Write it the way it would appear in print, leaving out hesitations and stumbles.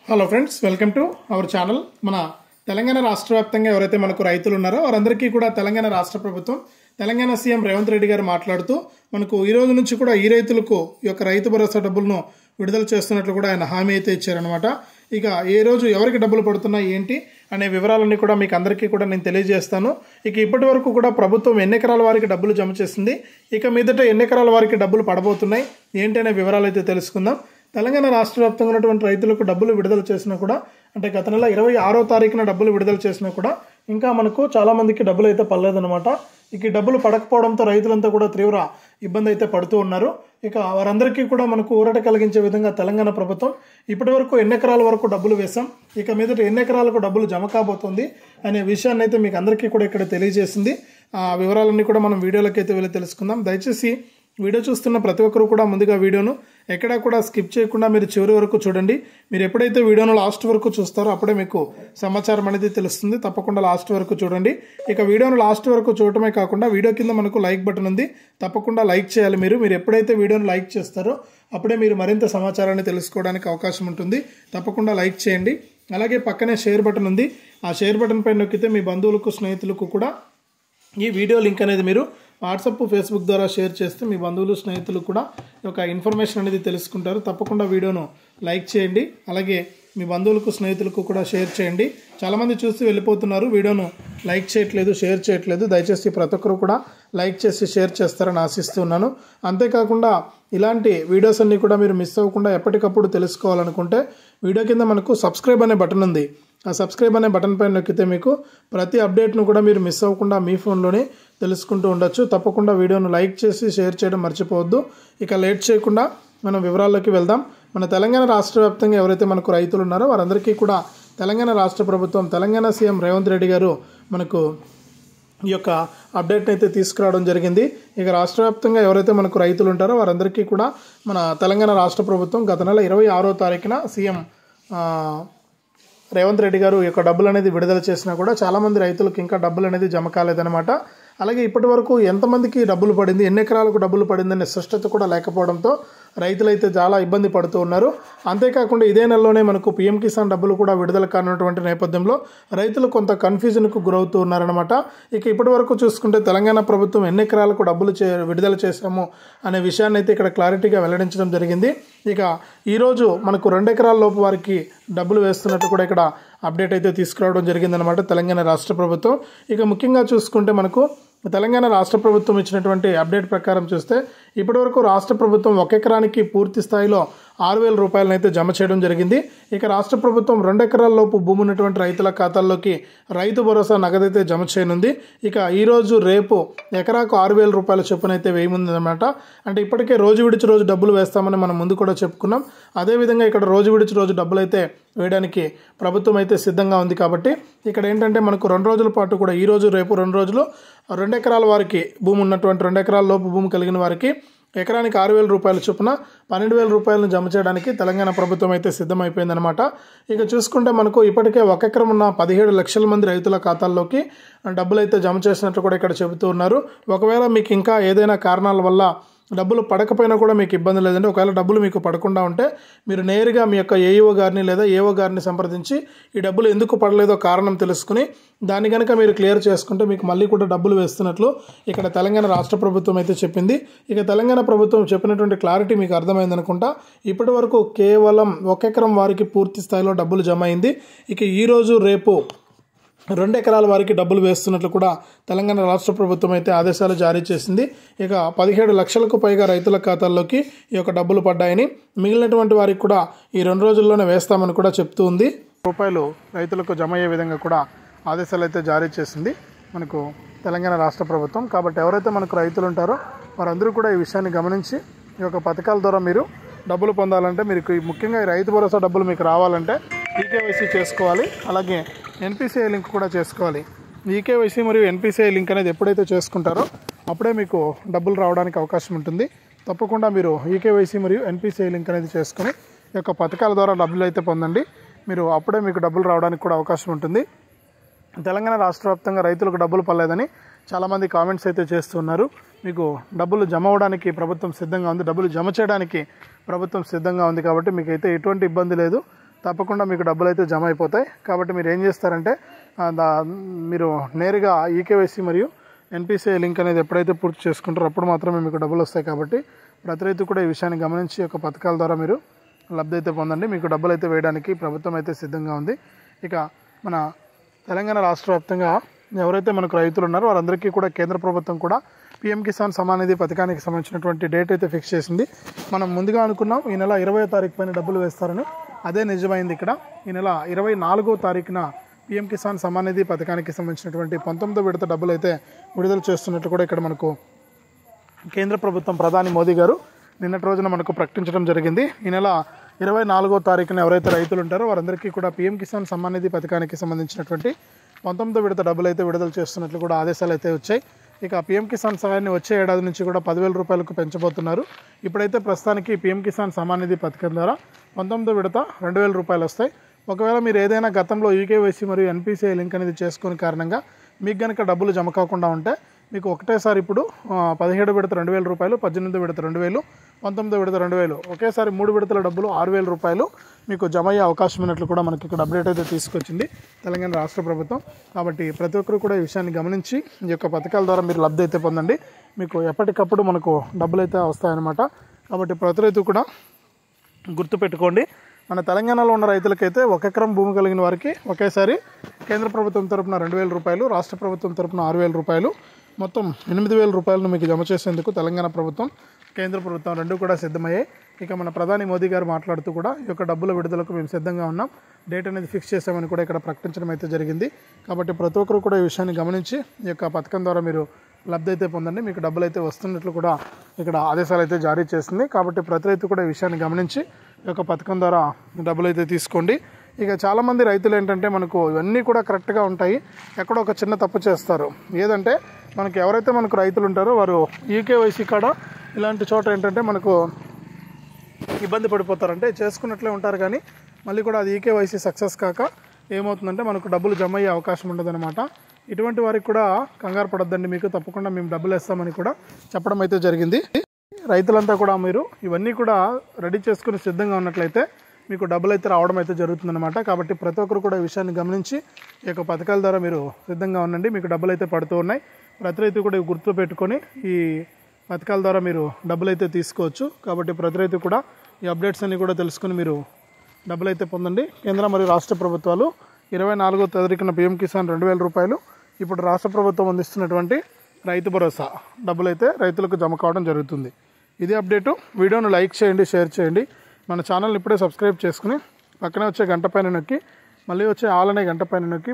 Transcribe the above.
Hello friends, welcome to our channel. మన తెలంగాణ రాష్ట్ర వ్యాప్తంగా ఎవరైతే మనకు రైతులు ఉన్నారో వారందరికీ కూడా తెలంగాణ రాష్ట్ర ప్రభుత్వం, తెలంగాణ సీఎం రేవంత్ రెడ్డి గారు మాట్లాడుతూ మనకు ఈ రోజు నుంచి కూడా ఈ రైతులకు ఈ యొక్క రైతు భరోసా డబ్బులను విడుదల చేస్తున్నట్లు కూడా ఆయన హామీ అయితే ఇచ్చారనమాట. ఇక ఏ రోజు ఎవరికి డబ్బులు పడుతున్నాయి ఏంటి అనే వివరాలన్నీ కూడా మీకు అందరికీ కూడా నేను తెలియజేస్తాను. ఇక ఇప్పటి వరకు కూడా ప్రభుత్వం ఎన్ని ఎకరాల వారికి డబ్బులు జమ చేసింది, ఇక మీదట ఎన్ని ఎకరాల వారికి డబ్బులు పడబోతున్నాయి ఏంటి అనే వివరాలు అయితే తెలుసుకుందాం. తెలంగాణ రాష్ట్ర వ్యాప్తంగా ఉన్నటువంటి రైతులకు డబ్బులు విడుదల చేసినా కూడా, అంటే గత నెల 26వ తారీఖున డబ్బులు విడుదల చేసినా కూడా ఇంకా మనకు చాలా మందికి డబ్బులు అయితే పడలేదన్నమాట. ఇక ఈ డబ్బులు పడకపోవడంతో రైతులంతా కూడా తీవ్ర ఇబ్బంది అయితే పడుతూ ఉన్నారు. ఇక వారందరికీ కూడా మనకు ఊరట కలిగించే విధంగా తెలంగాణ ప్రభుత్వం ఇప్పటి వరకు ఎన్ని ఎకరాల వరకు డబ్బులు వేశాం, ఇక మీదట ఎన్ని ఎకరాలకు డబ్బులు జమ కాబోతుంది అనే విషయాన్ని అయితే మీకు అందరికీ కూడా ఇక్కడ తెలియజేసింది. ఆ వివరాలన్నీ కూడా మనం వీడియోలోకి అయితే వెళ్ళి తెలుసుకుందాం. దయచేసి వీడియో చూస్తున్న ప్రతి ఒక్కరు కూడా ముందుగా వీడియోను ఎక్కడా కూడా స్కిప్ చేయకుండా మీరు చివరి వరకు చూడండి. మీరు ఎప్పుడైతే వీడియోను లాస్ట్ వరకు చూస్తారో అప్పుడే మీకు సమాచారం అనేది తెలుస్తుంది. తప్పకుండా లాస్ట్ వరకు చూడండి. ఇక వీడియోను లాస్ట్ వరకు చూడటమే కాకుండా వీడియో కింద మనకు లైక్ బటన్ ఉంది, తప్పకుండా లైక్ చేయాలి. మీరు ఎప్పుడైతే వీడియోను లైక్ చేస్తారో అప్పుడే మీరు మరింత సమాచారాన్ని తెలుసుకోవడానికి అవకాశం ఉంటుంది. తప్పకుండా లైక్ చేయండి. అలాగే పక్కనే షేర్ బటన్ ఉంది, ఆ షేర్ బటన్ పైన నొక్కితే మీ బంధువులకు స్నేహితులకు కూడా ఈ వీడియో లింక్ అనేది మీరు వాట్సాప్, ఫేస్బుక్ ద్వారా షేర్ చేస్తే మీ బంధువులు, స్నేహితులు కూడా ఒక ఇన్ఫర్మేషన్ అనేది తెలుసుకుంటారు. తప్పకుండా వీడియోను లైక్ చేయండి. అలాగే మీ బంధువులకు, స్నేహితులకు కూడా షేర్ చేయండి. చాలామంది చూసి వెళ్ళిపోతున్నారు, వీడియోను లైక్ చేయట్లేదు, షేర్ చేయట్లేదు. దయచేసి ప్రతి ఒక్కరు కూడా లైక్ చేసి షేర్ చేస్తారని ఆశిస్తున్నాను. అంతేకాకుండా ఇలాంటి వీడియోస్ అన్నీ కూడా మీరు మిస్ అవ్వకుండా ఎప్పటికప్పుడు తెలుసుకోవాలనుకుంటే వీడియో కింద మనకు సబ్స్క్రైబ్ అనే బటన్ ఉంది. ఆ సబ్స్క్రైబ్ అనే బటన్ పైన నొక్కితే మీకు ప్రతి అప్డేట్ను కూడా మీరు మిస్ అవ్వకుండా మీ ఫోన్లోనే తెలుసుకుంటూ ఉండొచ్చు. తప్పకుండా వీడియోను లైక్ చేసి షేర్ చేయడం మర్చిపోవద్దు. ఇక లేట్ చేయకుండా మనం వివరాల్లోకి వెళ్దాం. మన తెలంగాణ రాష్ట్ర వ్యాప్తంగా ఎవరైతే మనకు రైతులు ఉన్నారో వారందరికీ కూడా తెలంగాణ రాష్ట్ర ప్రభుత్వం, తెలంగాణ సీఎం రేవంత్ రెడ్డి గారు మనకు ఈ యొక్క అప్డేట్ని అయితే తీసుకురావడం జరిగింది. ఇక రాష్ట్ర వ్యాప్తంగా ఎవరైతే మనకు రైతులు ఉంటారో వారందరికీ కూడా మన తెలంగాణ రాష్ట్ర ప్రభుత్వం గత నెల 26వ తారీఖున సీఎం రేవంత్ రెడ్డి గారు ఈ యొక్క డబ్బులు అనేది విడుదల చేసినా కూడా చాలామంది రైతులకు ఇంకా డబ్బులు అనేది జమ కాలేదన్నమాట. అలాగే ఇప్పటి వరకు ఎంతమందికి డబ్బులు పడింది, ఎన్ని ఎకరాలకు డబ్బులు పడిందనే స్పష్టత కూడా లేకపోవడంతో రైతులైతే చాలా ఇబ్బంది పడుతూ ఉన్నారు. అంతేకాకుండా ఇదే నెలలోనే మనకు పీఎం కిసాన్ డబ్బులు కూడా విడుదల కానున్నటువంటి నేపథ్యంలో రైతులు కొంత కన్ఫ్యూజన్కు గురవుతూ ఉన్నారనమాట. ఇక ఇప్పటి వరకు చూసుకుంటే తెలంగాణ ప్రభుత్వం ఎన్ని ఎకరాలకు డబ్బులు విడుదల చేశాము అనే విషయాన్ని అయితే ఇక్కడ క్లారిటీగా వెల్లడించడం జరిగింది. ఇక ఈరోజు మనకు 2 ఎకరాల లోపు వారికి డబ్బులు వేస్తున్నట్టు కూడా ఇక్కడ అప్డేట్ అయితే తీసుకురావడం జరిగిందనమాట తెలంగాణ రాష్ట్ర ప్రభుత్వం. ఇక ముఖ్యంగా చూసుకుంటే మనకు తెలంగాణ రాష్ట్ర ప్రభుత్వం ఇచ్చినటువంటి అప్డేట్ ప్రకారం చూస్తే ఇప్పటివరకు రాష్ట్ర ప్రభుత్వం 1 ఎకరానికి పూర్తి స్థాయిలో 6,000 రూపాయలను అయితే జమ చేయడం జరిగింది. ఇక రాష్ట్ర ప్రభుత్వం 2 ఎకరాల లోపు భూమి ఉన్నటువంటి రైతుల ఖాతాల్లోకి రైతు భరోసా నగదైతే జమ చేయనుంది. ఇక ఈరోజు రేపు ఎకరాకు 6,000 రూపాయల చొప్పున అయితే వేయముందన్నమాట. అంటే ఇప్పటికే రోజు విడిచి రోజు డబ్బులు వేస్తామని మనం ముందు కూడా చెప్పుకున్నాం. అదేవిధంగా ఇక్కడ రోజు విడిచి రోజు డబ్బులు అయితే వేయడానికి ప్రభుత్వం అయితే సిద్ధంగా ఉంది. కాబట్టి ఇక్కడ ఏంటంటే మనకు 2 రోజుల పాటు కూడా ఈ రోజు రేపు 2 రోజులు 2 ఎకరాల వారికి భూమి ఉన్నటువంటి 2 ఎకరాల లోపు భూమి కలిగిన వారికి ఎకరానికి 6,000 రూపాయల చొప్పున 12,000 రూపాయలను జమ చేయడానికి తెలంగాణ ప్రభుత్వం అయితే సిద్ధమైపోయిందనమాట. ఇక చూసుకుంటే మనకు ఇప్పటికే 1 ఎకరం ఉన్న 17 లక్షల మంది రైతుల ఖాతాల్లోకి డబ్బులు అయితే జమ చేసినట్లు కూడా ఇక్కడ చెబుతూ ఉన్నారు. ఒకవేళ మీకు ఇంకా ఏదైనా కారణాల వల్ల డబ్బులు పడకపోయినా కూడా మీకు ఇబ్బంది లేదండి. ఒకవేళ డబ్బులు మీకు పడకుండా ఉంటే మీరు నేరుగా మీ యొక్క ఏఈఓ గారిని లేదా ఏఓ గారిని సంప్రదించి ఈ డబ్బులు ఎందుకు పడలేదో కారణం తెలుసుకుని దాన్ని కనుక మీరు క్లియర్ చేసుకుంటే మీకు మళ్ళీ కూడా డబ్బులు వేస్తున్నట్లు ఇక్కడ తెలంగాణ రాష్ట్ర ప్రభుత్వం అయితే చెప్పింది. ఇక తెలంగాణ ప్రభుత్వం చెప్పినటువంటి క్లారిటీ మీకు అర్థమైందనుకుంటా. ఇప్పటి వరకు కేవలం 1 ఎకరం వారికి పూర్తి స్థాయిలో డబ్బులు జమ అయింది. ఇక ఈరోజు రేపు 2 ఎకరాల వారికి డబ్బులు వేస్తున్నట్లు కూడా తెలంగాణ రాష్ట్ర ప్రభుత్వం అయితే ఆదేశాలు జారీ చేసింది. ఇక 17 లక్షలకు పైగా రైతుల ఖాతాల్లోకి ఈ యొక్క డబ్బులు పడ్డాయని, మిగిలినటువంటి వారికి కూడా ఈ 2 రోజుల్లోనే వేస్తామని కూడా చెప్తూ ఉంది. రూపాయలు రైతులకు జమ అయ్యే విధంగా కూడా ఆదేశాలు అయితే జారీ చేసింది మనకు తెలంగాణ రాష్ట్ర ప్రభుత్వం. కాబట్టి ఎవరైతే మనకు రైతులు ఉంటారో వారందరూ కూడా ఈ విషయాన్ని గమనించి ఈ యొక్క పథకాల ద్వారా మీరు డబ్బులు పొందాలంటే మీరు ముఖ్యంగా ఈ రైతు భరోసా డబ్బులు మీకు రావాలంటే ఈకేవైసీ చేసుకోవాలి. అలాగే ఎన్పిసిఐ లింక్ కూడా చేసుకోవాలి. ఈకేవైసీ మరియు ఎన్పిసిఐ లింక్ అనేది ఎప్పుడైతే చేసుకుంటారో అప్పుడే మీకు డబ్బులు రావడానికి అవకాశం ఉంటుంది. తప్పకుండా మీరు ఈకేవైసీ మరియు ఎన్పిసిఐ లింక్ అనేది చేసుకుని ఈ యొక్క పథకాల ద్వారా డబ్బులు అయితే పొందండి. మీరు అప్పుడే మీకు డబ్బులు రావడానికి కూడా అవకాశం ఉంటుంది. తెలంగాణ రాష్ట్ర వ్యాప్తంగా రైతులకు డబ్బులు పడలేదని చాలామంది కామెంట్స్ అయితే చేస్తున్నారు. మీకు డబ్బులు జమ అవ్వడానికి ప్రభుత్వం సిద్ధంగా ఉంది, డబ్బులు జమ చేయడానికి ప్రభుత్వం సిద్ధంగా ఉంది. కాబట్టి మీకైతే ఎటువంటి ఇబ్బంది లేదు. తప్పకుండా మీకు డబ్బులు అయితే జమ అయిపోతాయి. కాబట్టి మీరు ఏం చేస్తారంటే మీరు నేరుగా ఈకేవైసీ మరియు ఎన్పిసిఐ లింక్ అనేది ఎప్పుడైతే పూర్తి చేసుకుంటారో అప్పుడు మాత్రమే మీకు డబ్బులు వస్తాయి. కాబట్టి ప్రతి రైతు కూడా ఈ విషయాన్ని గమనించి యొక్క పథకాల ద్వారా మీరు లబ్ధి అయితే పొందండి. మీకు డబ్బులు అయితే వేయడానికి ప్రభుత్వం అయితే సిద్ధంగా ఉంది. ఇక మన తెలంగాణ రాష్ట్ర వ్యాప్తంగా ఎవరైతే మనకు రైతులు ఉన్నారో వారందరికీ కూడా కేంద్ర ప్రభుత్వం కూడా పీఎం కిసాన్ సమ్మాన్ నిధి పథకానికి సంబంధించినటువంటి డేట్ అయితే ఫిక్స్ చేసింది. మనం ముందుగా అనుకున్నాం ఈ నెల 20వ తారీఖు పైన డబ్బులు వేస్తారని. అదే నిజమైంది. ఇక్కడ ఈ నెల 24వ తారీఖున పీఎం కిసాన్ సమ్మాన్ నిధి పథకానికి సంబంధించినటువంటి 19వ విడత డబ్బులు అయితే విడుదల చేస్తున్నట్లు కూడా ఇక్కడ మనకు కేంద్ర ప్రభుత్వం ప్రధాని మోదీ గారు నిన్నటి రోజున మనకు ప్రకటించడం జరిగింది. ఈ నెల 24వ తారీఖున ఎవరైతే రైతులు ఉంటారో వారందరికీ కూడా పీఎం కిసాన్ సమ్మాన్ నిధి పథకానికి సంబంధించినటువంటి 19వ విడత డబ్బులు అయితే విడుదల చేస్తున్నట్లు కూడా ఆదేశాలు అయితే వచ్చాయి. ఇక పీఎం కిసాన్ సహాయాన్ని వచ్చే ఏడాది నుంచి కూడా 10,000 రూపాయలకు పెంచబోతున్నారు. ఇప్పుడైతే ప్రస్తుతానికి పీఎం కిసాన్ సమ్మాన్ నిధి పథకం ద్వారా 19వ విడత 2,000 రూపాయలు వస్తాయి. ఒకవేళ మీరు ఏదైనా గతంలో ఈకేవైసీ మరియు ఎన్పిసిఐ లింక్ అనేది చేసుకునే కారణంగా మీకు కనుక డబ్బులు జమ కాకుండా ఉంటే మీకు ఒకటేసారి ఇప్పుడు 17వ విడత 2,000 రూపాయలు, 18వ విడత 2,000, 19వ విడత 2,000 ఒకేసారి 3 విడతల డబ్బులు 6,000 రూపాయలు మీకు జమ అయ్యే అవకాశం ఉన్నట్లు కూడా మనకి ఇక్కడ అప్డేట్ అయితే తీసుకొచ్చింది తెలంగాణ రాష్ట్ర ప్రభుత్వం. కాబట్టి ప్రతి ఒక్కరు కూడా ఈ విషయాన్ని గమనించి ఈ యొక్క పథకాల ద్వారా మీరు లబ్ధి అయితే పొందండి. మీకు ఎప్పటికప్పుడు మనకు డబ్బులు అయితే వస్తాయన్నమాట. కాబట్టి ప్రతి రైతు కూడా గుర్తుపెట్టుకోండి, మన తెలంగాణలో ఉన్న రైతులకైతే 1 ఎకరం భూమి కలిగిన వారికి ఒకేసారి కేంద్ర ప్రభుత్వం తరపున 2,000 రూపాయలు, రాష్ట్ర ప్రభుత్వం తరపున 6,000 రూపాయలు, మొత్తం 8,000 రూపాయలను మీకు జమ చేసేందుకు తెలంగాణ ప్రభుత్వం, కేంద్ర ప్రభుత్వం రెండు కూడా సిద్ధమయ్యాయి. ఇక మన ప్రధాని మోదీ గారు మాట్లాడుతూ కూడా ఈ యొక్క డబ్బుల విడుదలకు మేము సిద్ధంగా ఉన్నాం, డేట్ అనేది ఫిక్స్ చేసామని కూడా ఇక్కడ ప్రకటించడం అయితే జరిగింది. కాబట్టి ప్రతి ఒక్కరు కూడా ఈ విషయాన్ని గమనించి ఈ యొక్క పథకం ద్వారా మీరు లబ్ధి అయితే పొందండి. మీకు డబ్బులు అయితే వస్తున్నట్లు కూడా ఇక్కడ ఆదేశాలు అయితే జారీ చేసింది. కాబట్టి ప్రతి రైతు కూడా ఈ విషయాన్ని గమనించి ఈ యొక్క పథకం ద్వారా డబ్బులు అయితే తీసుకోండి. ఇక చాలామంది రైతులు ఏంటంటే మనకు ఇవన్నీ కూడా కరెక్ట్గా ఉంటాయి, ఎక్కడో ఒక చిన్న తప్పు చేస్తారు. ఏదంటే మనకు ఎవరైతే మనకు రైతులు ఉంటారో వారు ఈకేవైసీ కాడ ఇలాంటి చోట ఏంటంటే మనకు ఇబ్బంది పడిపోతారంటే చేసుకున్నట్లే ఉంటారు కానీ మళ్ళీ కూడా అది ఈకేవైసీ సక్సెస్ కాక ఏమవుతుందంటే మనకు డబ్బులు జమ అయ్యే అవకాశం ఉండదన్నమాట. ఇటువంటి వారికి కూడా కంగారు పడొద్దండి, మీకు తప్పకుండా మేము డబ్బులు వేస్తామని కూడా చెప్పడం అయితే జరిగింది. రైతులంతా కూడా మీరు ఇవన్నీ కూడా రెడీ చేసుకుని సిద్ధంగా ఉన్నట్లయితే మీకు డబ్బులు అయితే రావడం అయితే జరుగుతుందన్నమాట. కాబట్టి ప్రతి ఒక్కరు కూడా ఈ విషయాన్ని గమనించి ఈ యొక్క పథకాల ద్వారా మీరు సిద్ధంగా ఉండండి, మీకు డబ్బులు అయితే పడుతూ ఉన్నాయి. ప్రతి రైతు కూడా గుర్తు పెట్టుకొని ఈ పథకాల ద్వారా మీరు డబ్బులు అయితే తీసుకోవచ్చు. కాబట్టి ప్రతి రైతు కూడా ఈ అప్డేట్స్ అన్ని కూడా తెలుసుకుని మీరు డబ్బులు అయితే పొందండి. కేంద్ర మరియు రాష్ట్ర ప్రభుత్వాలు 24వ తారీఖున పీఎం కిసాన్ 2,000 రూపాయలు, ఇప్పుడు రాష్ట్ర ప్రభుత్వం అందిస్తున్నటువంటి రైతు భరోసా డబ్బులు అయితే రైతులకు జమ కావడం జరుగుతుంది. ఇదే అప్డేటు. వీడియోను లైక్ చేయండి, షేర్ చేయండి. మన ఛానల్ని ఇప్పుడే సబ్స్క్రైబ్ చేసుకుని పక్కనే వచ్చే గంట పైన నొక్కి మళ్ళీ వచ్చే ఆల్ అనే గంట పైన నొక్కి